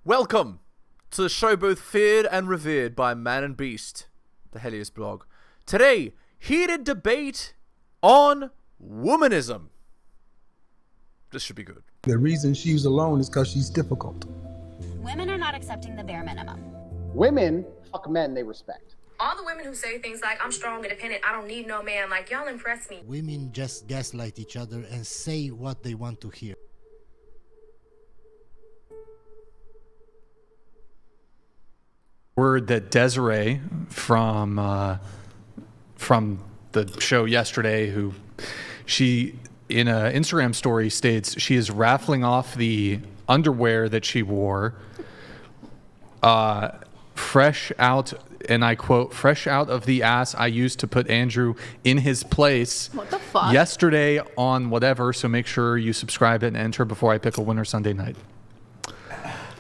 Welcome to the show both feared and revered by man and beast, the heliosblog. Today, heated debate on womanism. This should be good. The reason she's alone is because she's difficult. Women are not accepting the bare minimum. Women fuck men they respect. All the women who say things like, I'm strong, independent, I don't need no man, like, y'all impress me. Women just gaslight each other and say what they want to hear. Word that Desiree from the show yesterday, who she in an Instagram story states she is raffling off the underwear that she wore, fresh out, and I quote, "fresh out of the ass I used to put Andrew in his place." What the fuck? Yesterday on whatever. So make sure you subscribe and enter before I pick a winner Sunday night.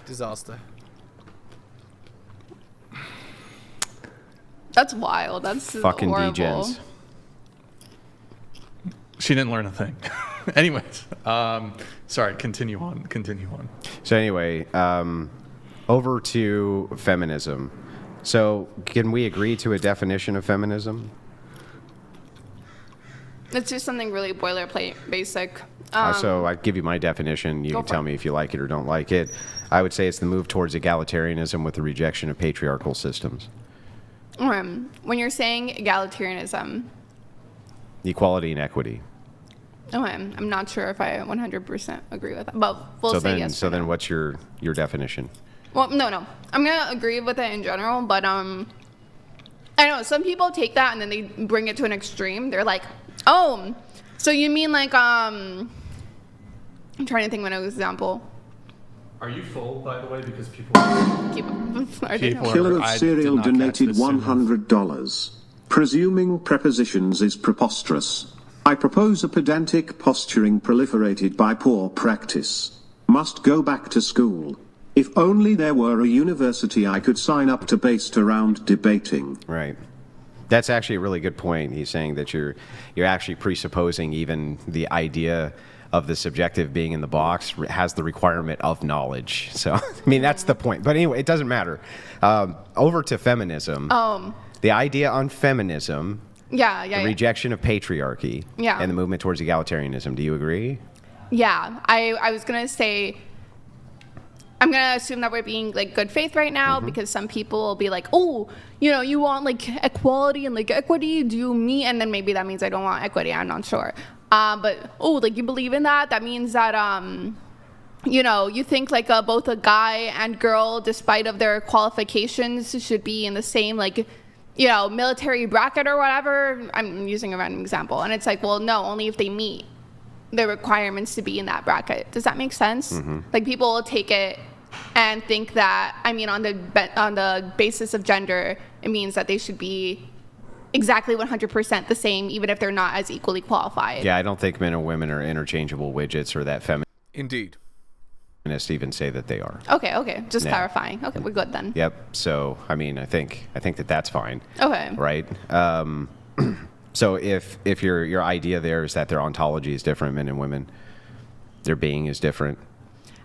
Disaster. That's wild. That's fucking horrible. degens. She didn't learn a thing. Anyways, sorry. Continue on. So anyway, over to feminism. So can we agree to a definition of feminism? It's just something really boilerplate, basic. So I give you my definition. You can tell me if you like it or don't like it. I would say it's the move towards egalitarianism with the rejection of patriarchal systems. When you're saying egalitarianism, Equality and equity. I'm not sure if I 100% agree with that, but we'll say yes. So then what's your definition? Well, no. I'm going to agree with it in general, but I know some people take that and then they bring it to an extreme. They're like, oh, so you mean like, I'm trying to think of an example. Are you full, by the way? Because people Killer of Cereal donated $100. Presuming prepositions is preposterous. I propose a pedantic posturing proliferated by poor practice. Must go back to school. If only there were a university I could sign up to based around debating. Right. That's actually a really good point. He's saying that you're actually presupposing even the idea of the subjective being in the box has the requirement of knowledge. So, I mean, that's the point. But anyway, it doesn't matter. Over to feminism. The idea on feminism. The rejection of patriarchy. And the movement towards egalitarianism. Do you agree? Yeah. I was going to say, I'm going to assume that we're being like good faith right now because some people will be like, oh, you want like equality and like equity. Do you mean? And then maybe that means I don't want equity. I'm not sure. But like you believe in that? That means that you think like both a guy and girl, despite of their qualifications, should be in the same like military bracket or whatever. I'm using a random example, and it's like, well, no, only if they meet the requirements to be in that bracket. Does that make sense? Like people will take it and think that on the basis of gender, it means that they should be exactly 100% the same, even if they're not as equally qualified. Yeah, I don't think men and women are interchangeable widgets, or that Indeed. feminists even say that they are. Okay. Just clarifying. Okay, we're good then. Yep. So, I think that that's fine. Okay. Right. So if your idea there is that their ontology is different, men and women, their being is different.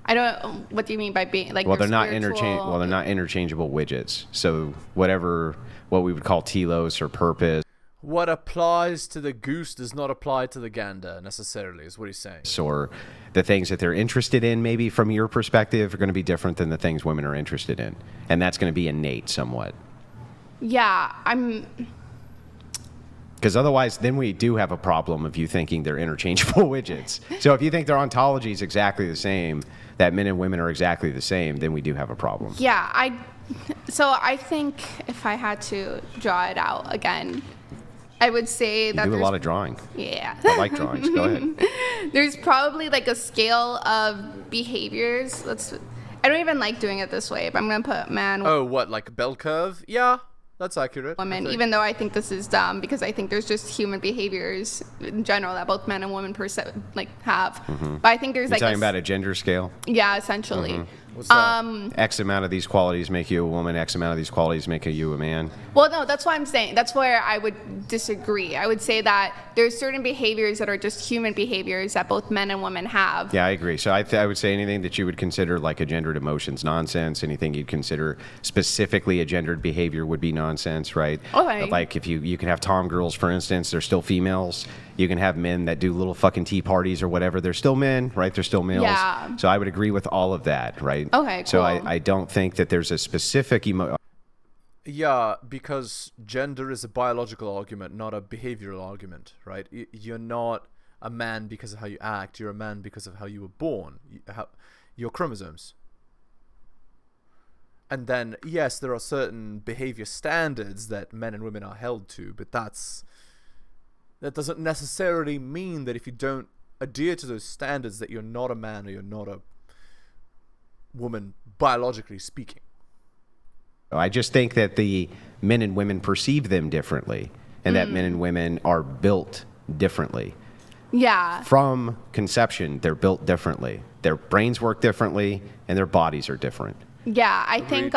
I don't. What do you mean by being like? Well, they're not interchangeable widgets. So what we would call telos or purpose. What applies to the goose does not apply to the gander necessarily, is what he's saying. Or the things that they're interested in, maybe from your perspective, are going to be different than the things women are interested in, and that's going to be innate somewhat. Yeah, Because otherwise, then we do have a problem of you thinking they're interchangeable widgets. So if you think their ontology is exactly the same, that men and women are exactly the same, then we do have a problem. Yeah, I think if I had to draw it out again, I would say that you do a lot of drawing. Yeah. I like drawings. Go ahead. There's probably like a scale of behaviors. I don't even like doing it this way, but I'm going to put man. Oh, what, like a bell curve? Yeah. That's accurate. Women, even though I think this is dumb, because I think there's just human behaviors in general that both men and women have. But I think there's You're talking about a gender scale? Yeah, essentially. What's that? X amount of these qualities make you a woman. X amount of these qualities make you a man. Well, no, that's what I'm saying. That's where I would disagree. I would say that there's certain behaviors that are just human behaviors that both men and women have. Yeah, I agree. So I would say anything that you would consider like a gendered emotions nonsense, anything you'd consider specifically a gendered behavior would be nonsense, right? Okay. Like if you can have tom girls, for instance, they're still females. You can have men that do little fucking tea parties or whatever. They're still men, right? They're still males. Yeah. So I would agree with all of that, right? Okay, So cool. I don't think that there's a specific Yeah, because gender is a biological argument, not a behavioral argument, right? You're not a man because of how you act. You're a man because of how you were born, your chromosomes. And then, yes, there are certain behavior standards that men and women are held to, but that doesn't necessarily mean that if you don't adhere to those standards that you're not a man or you're not a woman, biologically speaking. I just think that the men and women perceive them differently, and that men and women are built differently. Yeah. From conception, they're built differently. Their brains work differently, and their bodies are different. Yeah, I think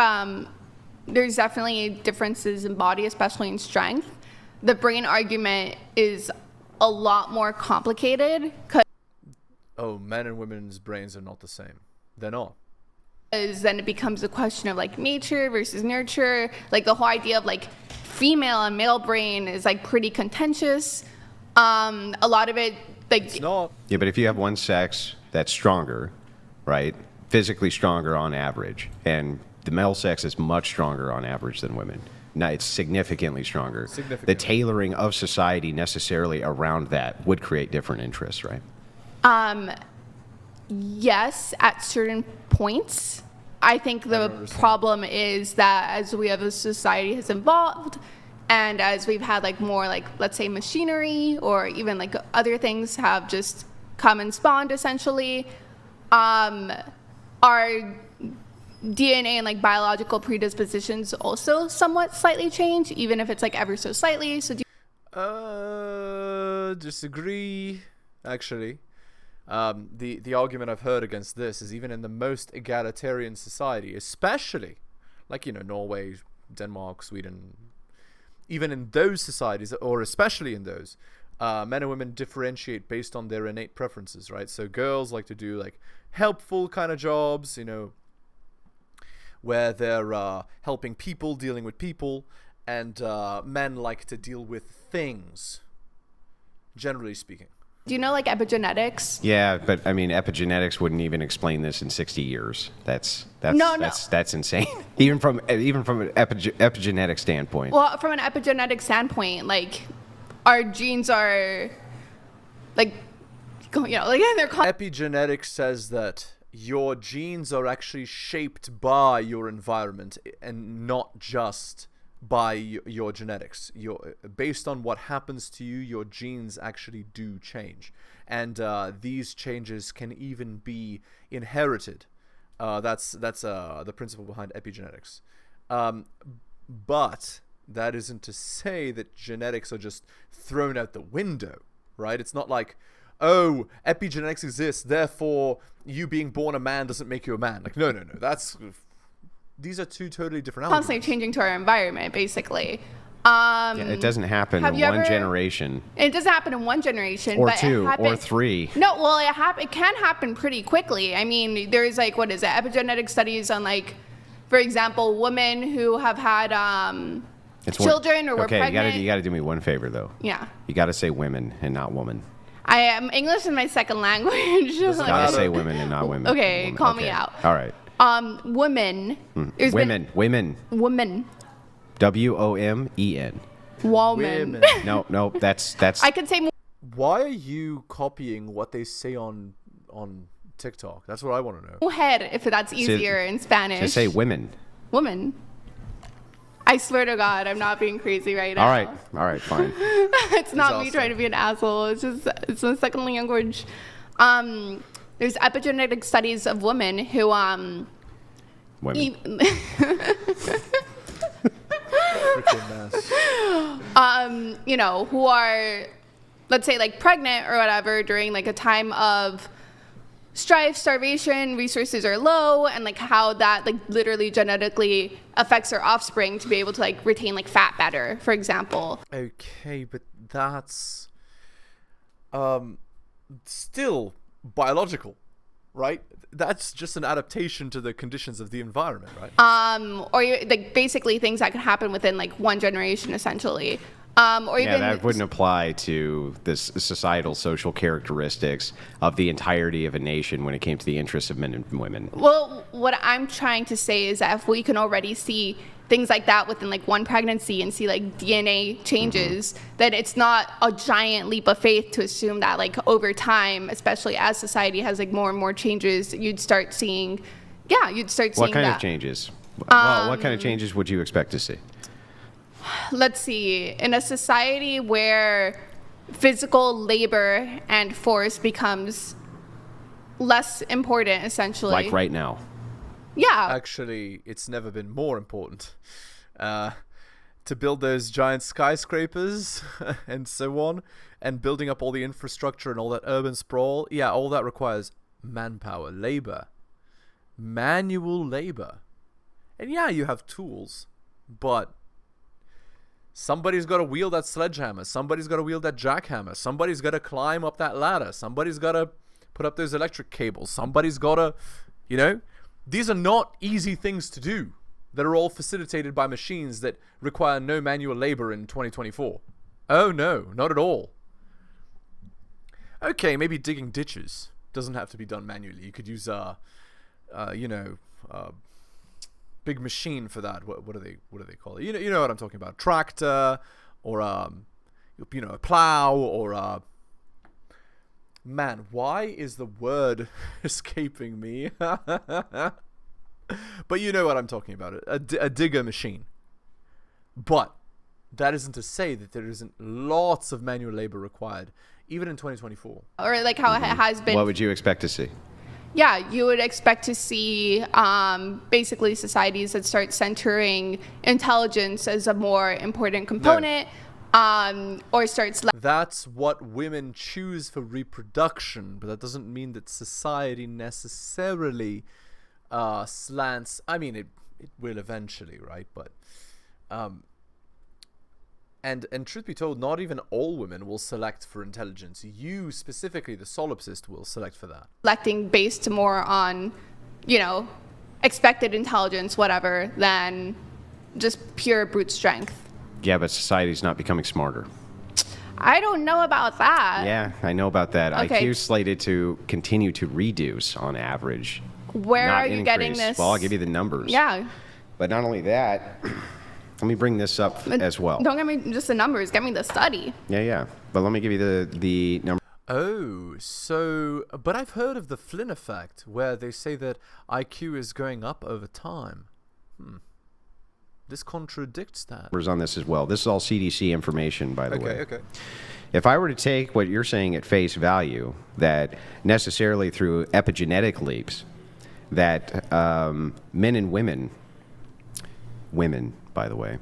there's definitely differences in body, especially in strength. The brain argument is a lot more complicated Oh, men and women's brains are not the same. They're not. because then it becomes a question of like nature versus nurture. Like the whole idea of like female and male brain is like pretty contentious. A lot of it, like, It's not. Yeah, but if you have one sex that's stronger, right, physically stronger on average, and the male sex is much stronger on average than women. Now, it's significantly stronger. The tailoring of society necessarily around that would create different interests, right? yes, at certain points. I think the problem is that as we have a society has evolved and as we've had like more like, let's say, machinery or even like other things have just come and spawned essentially, our DNA and like biological predispositions also somewhat slightly change, even if it's like ever so slightly. So Disagree, actually. The argument I've heard against this is even in the most egalitarian society, especially like, Norway, Denmark, Sweden, even in those societies, or especially in those, men and women differentiate based on their innate preferences, right? So girls like to do like helpful kind of jobs, where they're helping people, dealing with people, and men like to deal with things, generally speaking. do you know like epigenetics? Yeah, but I mean, epigenetics wouldn't even explain this in 60 years. That's insane. even from an epigenetic standpoint. Well, from an epigenetic standpoint, like our genes are like, they're Epigenetics says that your genes are actually shaped by your environment and not just by your genetics. Based on what happens to you, your genes actually do change, and these changes can even be inherited. That's the principle behind epigenetics. But that isn't to say that genetics are just thrown out the window, right? It's not like, oh, epigenetics exists, therefore you being born a man doesn't make you a man. Like, no. These are two totally different elements. constantly changing to our environment, basically. Yeah, it doesn't happen in one generation. It doesn't happen in one generation. Or but two, it or three. No, well, it can happen pretty quickly. I mean, there's like, what is it, epigenetic studies on like, for example, women who have had children or were pregnant. Okay, you got to do me one favor, though. Yeah. You got to say women and not woman. I am English is my second language. You got to say women and not women. Okay, woman. call me out. All right. Women. Women. Women. WOMEN. Woman. No, that's. I could say more. Why are you copying what they say on TikTok? That's what I want to know. Head, if that's easier in Spanish. Just say women. Woman. I swear to God, I'm not being crazy right now. All right, fine. It's not me trying to be an asshole. It's a second language. There's epigenetic studies of women who Women. who are, let's say, like pregnant or whatever during like a time of strife, starvation, resources are low, and like how that like literally genetically affects their offspring to be able to like retain like fat better, for example. Okay, but that's still biological, right? That's just an adaptation to the conditions of the environment, right? Or like basically things that can happen within like one generation, essentially. Or even that wouldn't apply to the societal social characteristics of the entirety of a nation when it came to the interests of men and women. Well, what I'm trying to say is that if we can already see things like that within like one pregnancy and see like DNA changes, that it's not a giant leap of faith to assume that like over time, especially as society has like more and more changes, you'd start seeing What kind of changes? Well, what kind of changes would you expect to see? Let's see, in a society where physical labor and force becomes less important, essentially. Like right now. Yeah. Actually, it's never been more important. To build those giant skyscrapers and so on, and building up all the infrastructure and all that urban sprawl, yeah, all that requires manpower, labor, manual labor. And yeah, you have tools, but somebody's got to wield that sledgehammer. Somebody's got to wield that jackhammer. Somebody's got to climb up that ladder. Somebody's got to put up those electric cables. Somebody's got to, you know, these are not easy things to do that are all facilitated by machines that require no manual labor in 2024. Oh, no, not at all. Okay, maybe digging ditches doesn't have to be done manually. You could use, big machine for that. What do they call it? You know what I'm talking about? Tractor, or a plow, or man, why is the word escaping me? But you know what I'm talking about. A digger machine. But that isn't to say that there isn't lots of manual labor required, even in 2024. Or like how it has been. What would you expect to see? Yeah, you would expect to see basically societies that start centering intelligence as a more important component, or starts. That's what women choose for reproduction, but that doesn't mean that society necessarily slants. I mean, it will eventually, right? But and truth be told, not even all women will select for intelligence. You specifically, the solipsist, will select for that. Selecting based more on, expected intelligence, whatever, than just pure brute strength. Yeah, but society's not becoming smarter. I don't know about that. Yeah, I know about that. Okay. IQ slated to continue to reduce on average. Where not are you getting increase. this? Well, I'll give you the numbers. Yeah. But not only that, let me bring this up as well. Don't give me just the numbers. Give me the study. Yeah. But let me give you the number. Oh, so, but I've heard of the Flynn effect, where they say that IQ is going up over time. This contradicts that. Numbers on this as well. This is all CDC information, by the way. Okay. If I were to take what you're saying at face value, that necessarily through epigenetic leaps, that men and women, by the way,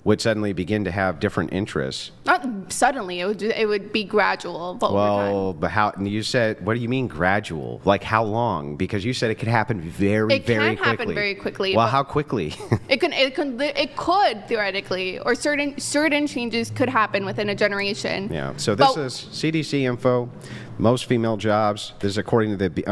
would suddenly begin to have different interests. Not suddenly. It would be gradual. But over time. But how? And you said, what do you mean gradual? Like how long? Because you said it could happen very quickly. It can happen very quickly. Well, how quickly? It could theoretically, or certain changes could happen within a generation. Yeah. So this is CDC info. Most female jobs. This is according to the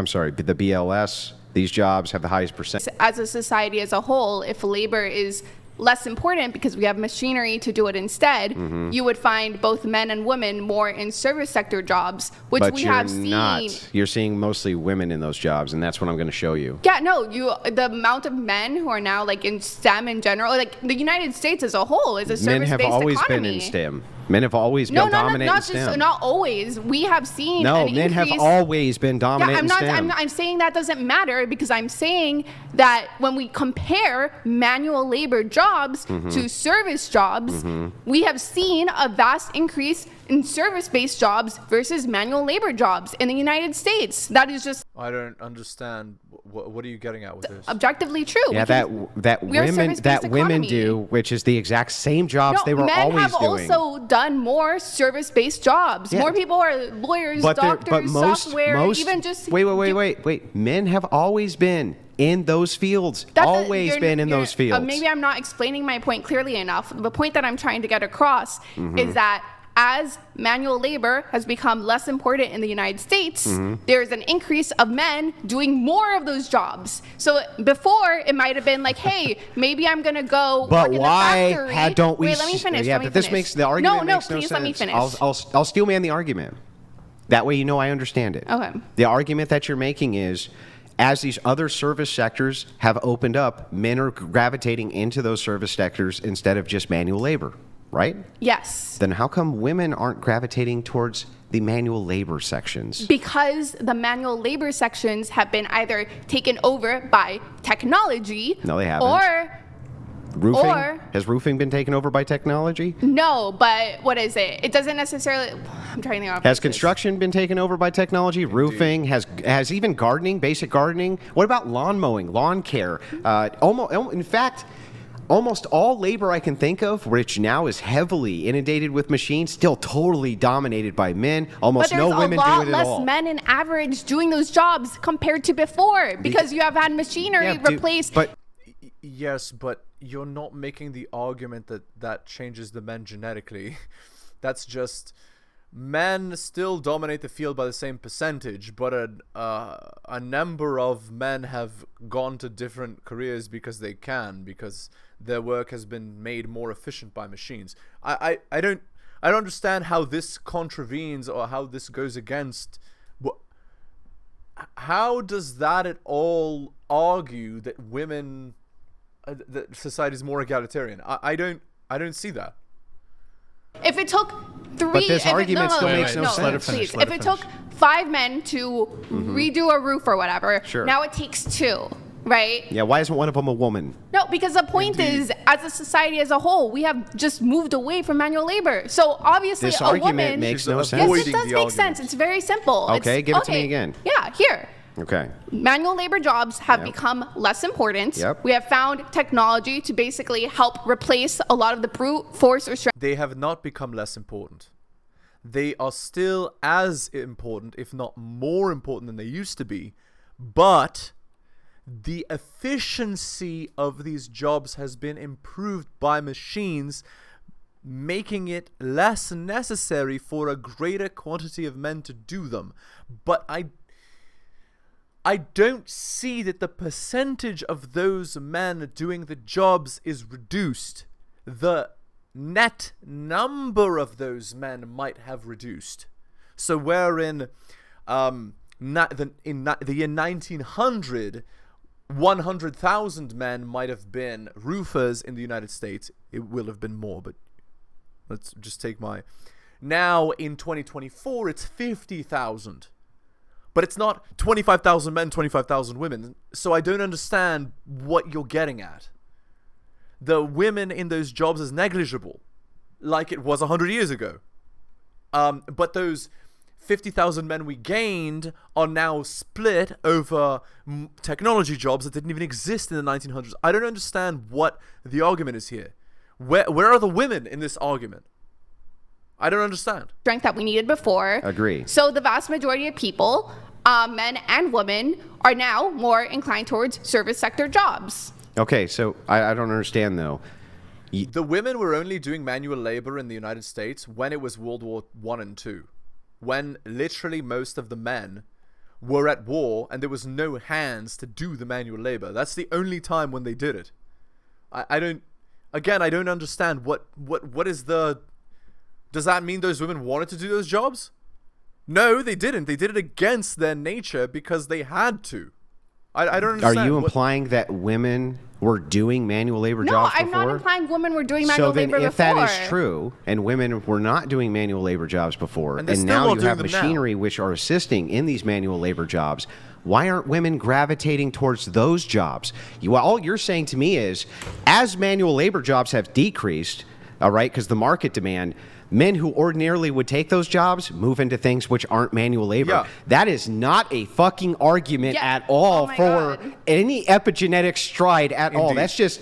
BLS. These jobs have the highest percent. As a society as a whole, if labor is less important because we have machinery to do it instead, you would find both men and women more in service sector jobs, which but we you're have seen. Not. You're seeing mostly women in those jobs, and that's what I'm going to show you. Yeah, no, the amount of men who are now like in STEM in general, like the United States as a whole is a service-based economy. Men have always been in STEM. Men have always been dominant in STEM. Not always. We have seen No, an men increase. have always been dominant in STEM. I'm saying that doesn't matter because I'm saying that when we compare manual labor jobs to service jobs, we have seen a vast increase in service-based jobs versus manual labor jobs in the United States. That is just I don't understand. What are you getting at with this? objectively true. Yeah, that women do, which is the exact same jobs they were men always have doing. also done more service-based jobs. Yeah. More people are lawyers, doctors, software, even just wait. Men have always been in those fields. Always been in those fields. Maybe I'm not explaining my point clearly enough. The point that I'm trying to get across is that as manual labor has become less important in the United States, there's an increase of men doing more of those jobs. So before, it might have been like, hey, maybe I'm going to go work in the factory. Why don't we... Wait, let me finish. Yeah, but this makes the argument makes no please sense. Let me finish. I'll steel man the argument. That way you know I understand it. Okay. The argument that you're making is, as these other service sectors have opened up, men are gravitating into those service sectors instead of just manual labor. Right? Yes. Then how come women aren't gravitating towards the manual labor sections? Because the manual labor sections have been either taken over by technology. No, they haven't. Or roofing? Has roofing been taken over by technology? No, but what is it? It doesn't necessarily... I'm trying to think of... Has construction been taken over by technology? Roofing? Has even gardening, basic gardening? What about lawn mowing, lawn care? In fact... almost all labor I can think of, which now is heavily inundated with machines, still totally dominated by men. Almost no women do it at all. But there's a lot less men in average doing those jobs compared to before, because you have had machinery replaced. Yes, but you're not making the argument that changes the men genetically. That's just... men still dominate the field by the same percentage, but a number of men have gone to different careers because they can, because their work has been made more efficient by machines. I don't understand how this contravenes or how this goes against. How does that at all argue that women, that society is more egalitarian? I don't see that. If it took three... But this argument still makes no sense. Let her finish. Please. If it took 5 men to redo a roof or whatever, sure. Now it takes 2, right? Yeah, why isn't one of them a woman? No, because the point is, as a society as a whole, we have just moved away from manual labor. So obviously This a argument woman... makes no Yes, sense. it does make sense. It's very simple. Okay, give it to me again. Yeah, here. Okay. Manual labor jobs have become less important. Yep. We have found technology to basically help replace a lot of the brute force or strength. They have not become less important. They are still as important, if not more important than they used to be, but the efficiency of these jobs has been improved by machines, making it less necessary for a greater quantity of men to do them. But I don't see that the percentage of those men doing the jobs is reduced. The net number of those men might have reduced. So where in the year 1900, 100,000 men might have been roofers in the United States. It will have been more, but let's just take my... Now in 2024, it's 50,000. But it's not 25,000 men, 25,000 women. So I don't understand what you're getting at. The women in those jobs is negligible, like it was 100 years ago. But those 50,000 men we gained are now split over technology jobs that didn't even exist in the 1900s. I don't understand what the argument is here. Where are the women in this argument? I don't understand. Strength that we needed before. Agree. So the vast majority of people, men and women, are now more inclined towards service sector jobs. Okay, so I don't understand though. The women were only doing manual labor in the United States when it was World War I and II. When literally most of the men were at war and there was no hands to do the manual labor. That's the only time when they did it. I don't understand what is the... Does that mean those women wanted to do those jobs? No, they didn't. They did it against their nature because they had to. I don't understand. Are you implying that women were doing manual labor jobs before? No, I'm not implying women were doing manual labor before. So then if that is true, and women were not doing manual labor jobs before, and now you have machinery which are assisting in these manual labor jobs, why aren't women gravitating towards those jobs? All you're saying to me is, as manual labor jobs have decreased, all right, because the market demand, Men who ordinarily would take those jobs move into things which aren't manual labor. Yeah. That is not a fucking argument Yeah. at all Oh my for God. any epigenetic stride at all. Indeed. That's just,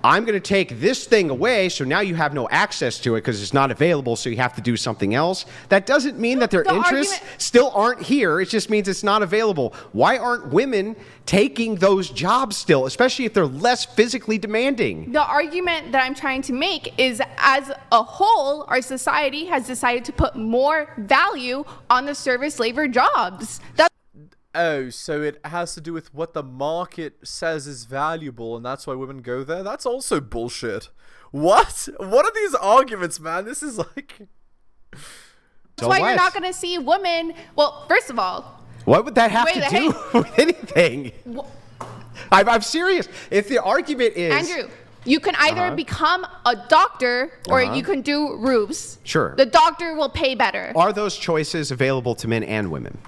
I'm going to take this thing away, so now you have no access to it because it's not available, so you have to do something else. That doesn't mean that their The interests argument- still aren't here. It just means it's not available. Why aren't women taking those jobs still, especially if they're less physically demanding? The argument that I'm trying to make is, as a whole, our society has decided to put more value on the service labor jobs. Oh, so it has to do with what the market says is valuable, and that's why women go there? That's also bullshit. What? What are these arguments, man? This is like... That's why you're not going to see women. Well, first of all, What would that have Wait, to hey. do with anything? I'm serious. If the argument is... Andrew, you can either become a doctor or you can do roofs. Sure. The doctor will pay better. Are those choices available to men and women?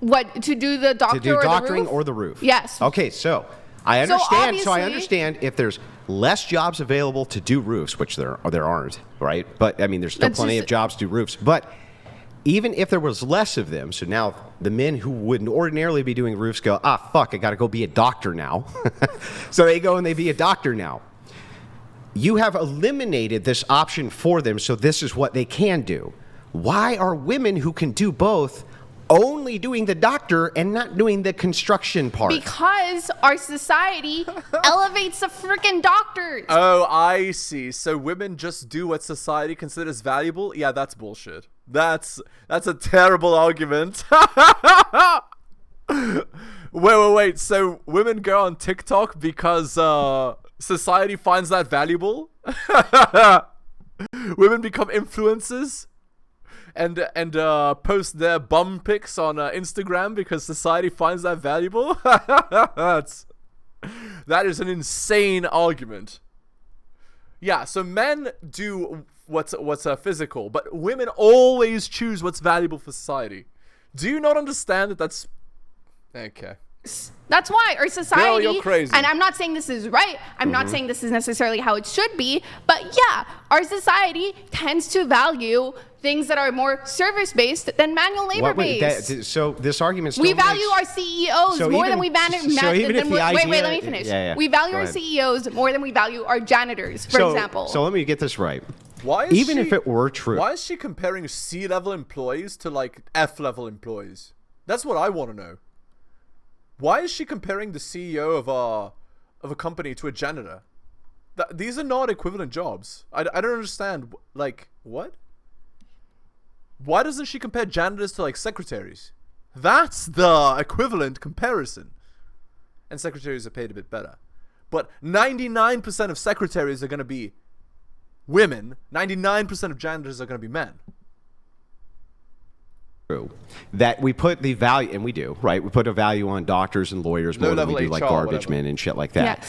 What, to do the doctor To do or doctoring the roof? or the roof? Yes. Okay, so I understand. So I obviously- understand if there's less jobs available to do roofs, which there aren't, right? But I mean, there's still That's plenty just- of jobs to do roofs. But even if there was less of them, so now the men who wouldn't ordinarily be doing roofs go, fuck, I got to go be a doctor now. So they go and they be a doctor now. You have eliminated this option for them, so this is what they can do. Why are women who can do both only doing the doctor and not doing the construction part? Because our society elevates the freaking doctors. Oh, I see. So women just do what society considers valuable? Yeah, that's bullshit. That's a terrible argument. Wait. So women go on TikTok because society finds that valuable? Women become influencers and post their bum pics on Instagram because society finds that valuable? That is an insane argument. Yeah, so men do what's physical, but women always choose what's valuable for society. Do you not understand that that's... Okay. That's why our society, you're crazy. and I'm not saying this is right, I'm not saying this is necessarily how it should be, but yeah, our society tends to value things that are more service-based than manual labor-based. So this argument still We value makes- our CEOs So more even- than we value. so even if the wait, idea- let me finish. Yeah. We value Go our ahead. CEOs more than we value our janitors, for example. So let me get this right. Why is Even she- if it were true. Why is she comparing C-level employees to, like, F-level employees? That's what I want to know. Why is she comparing the CEO of a company to a janitor? These are not equivalent jobs. I don't understand. Like, what? Why doesn't she compare janitors to, like, secretaries? That's the equivalent comparison. And secretaries are paid a bit better. But 99% of secretaries are going to be women. 99% of janitors are going to be men. True. That we put the value, and we do, right? We put a value on doctors and lawyers more than we do Low-level like HR, garbage whatever. men and shit like that.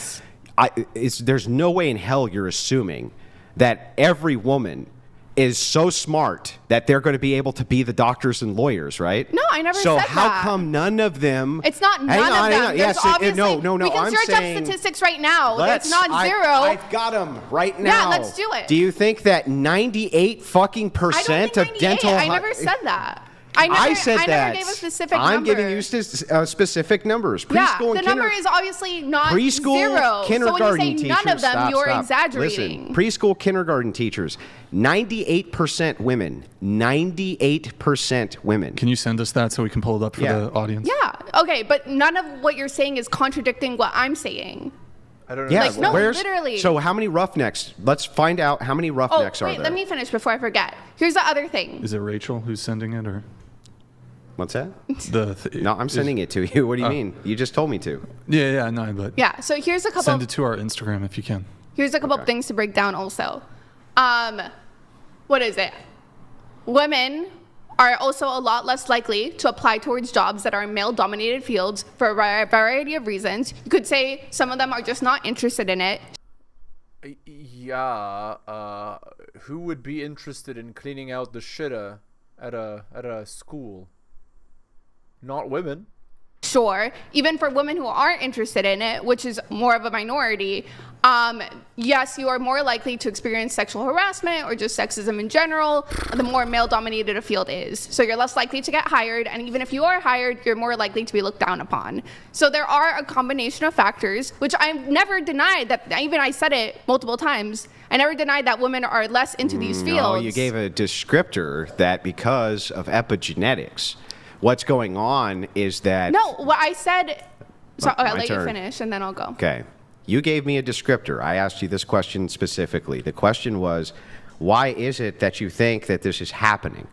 Yes. There's no way in hell you're assuming that every woman is so smart that they're going to be able to be the doctors and lawyers, right? No, I never so said how that. come none of them? It's not none Hang of on, them. hang on. There's Yes, obviously, no. we can I'm search saying, up statistics right now. let's- It's not zero. I've got them right now. let's do it. Do you think that 98 fucking I don't percent think of 98. dental? I never said that. I said that. I never gave a specific I'm number. giving you specific numbers. Yeah, Preschool the and number is obviously not preschool zero. kindergarten so when you say teachers. none of them, stop, you're stop. exaggerating. Listen, preschool kindergarten teachers, 98% women. 98% women. Can you send us that so we can pull it up for Yeah. the audience? Yeah. Okay, but none of what you're saying is contradicting what I'm saying. I don't know. Yeah, Like, no, where's, literally. So how many roughnecks? Let's find out how many Oh, roughnecks are wait, there. let me finish before I forget. Here's the other thing. Is it Rachel who's sending it, or What's that? no? I'm sending it to you. What do you mean? You just told me to. Yeah, no, but Yeah, so here's a couple send it to our Instagram if you can. Here's a couple of things to break down also. What is it? Women are also a lot less likely to apply towards jobs that are male-dominated fields for a variety of reasons. You could say some of them are just not interested in it. Yeah, who would be interested in cleaning out the shitter at a school? Not women. sure, even for women who aren't interested in it, which is more of a minority, yes, you are more likely to experience sexual harassment or just sexism in general the more male-dominated a field is. So you're less likely to get hired, and even if you are hired, you're more likely to be looked down upon. So there are a combination of factors, which I've never denied that, even I said it multiple times, I never denied that women are less into these fields. No, you gave a descriptor that because of epigenetics, what's going on is that... No, what I said... So I'll let turn. you finish, and then I'll go. Okay. You gave me a descriptor. I asked you this question specifically. The question was, why is it that you think that this is happening?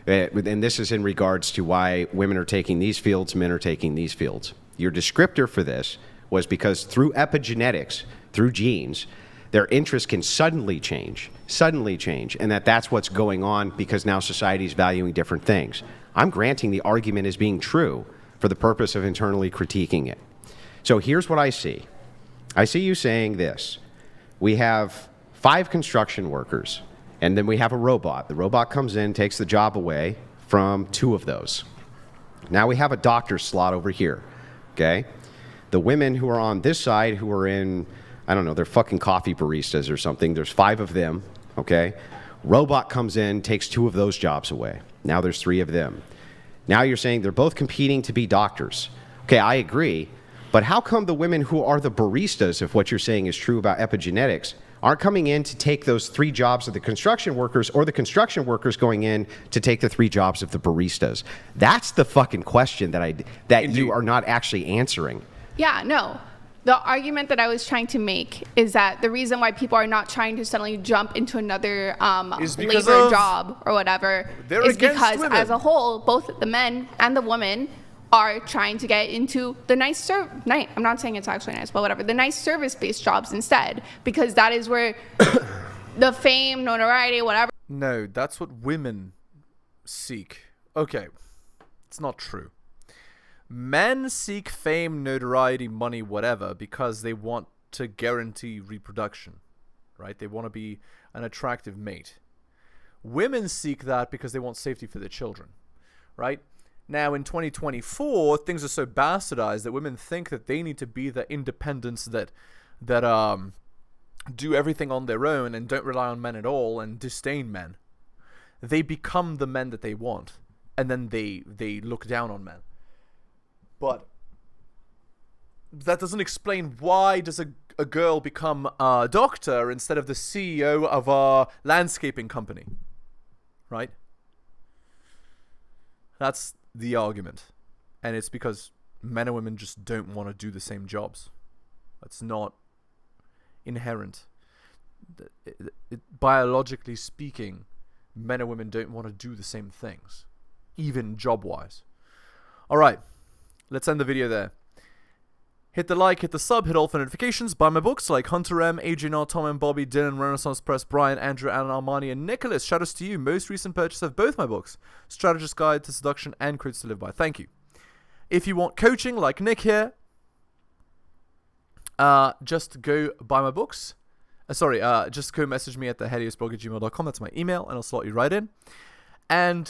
And this is in regards to why women are taking these fields, men are taking these fields. Your descriptor for this was because through epigenetics, through genes, their interest can suddenly change, and that's what's going on because now society is valuing different things. I'm granting the argument as being true for the purpose of internally critiquing it. So here's what I see. I see you saying this. We have 5 construction workers, and then we have a robot. The robot comes in, takes the job away from 2 of those. Now we have a doctor's slot over here, okay? The women who are on this side who are in, I don't know, they're fucking coffee baristas or something. There's 5 of them, okay? Robot comes in, takes 2 of those jobs away. Now there's 3 of them. Now you're saying they're both competing to be doctors. Okay, I agree. But how come the women who are the baristas, if what you're saying is true about epigenetics, aren't coming in to take those 3 jobs of the construction workers, or the construction workers going in to take the 3 jobs of the baristas? That's the fucking question that you are not actually answering. Yeah, no. The argument that I was trying to make is that the reason why people are not trying to suddenly jump into another labor job or whatever is because women. as a whole, both the men and the women are trying to get into the I'm not saying it's actually nice, but whatever, the nice service-based jobs instead, because that is where the fame, notoriety, whatever. No, that's what women seek. Okay, it's not true. Men seek fame, notoriety, money, whatever, because they want to guarantee reproduction, right? They want to be an attractive mate. Women seek that because they want safety for their children, right? Now, in 2024, things are so bastardized that women think that they need to be the independents that do everything on their own and don't rely on men at all and disdain men. They become the men that they want, and then they look down on men. But that doesn't explain why does a girl become a doctor instead of the CEO of a landscaping company, right? That's the argument, and it's because men and women just don't want to do the same jobs. That's not inherent. Biologically speaking, men and women don't want to do the same things, even job-wise. All right, let's end the video there. Hit the like, hit the sub, hit all for notifications. Buy my books like Hunter M, Adrian R, Tom and Bobby, Dylan, Renaissance Press, Brian, Andrew, Alan, Armani, and Nicholas. Shout outs to you. Most recent purchase of both my books, Strategist Guide to Seduction and Quotes to Live By. Thank you. If you want coaching like Nick here, just go buy my books. Just go message me at theheliosblog@gmail.com. That's my email, and I'll slot you right in. And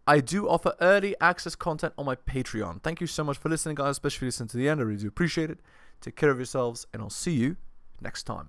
I do offer early access content on my Patreon. Thank you so much for listening, guys, especially if you listen to the end. I really do appreciate it. Take care of yourselves, and I'll see you next time.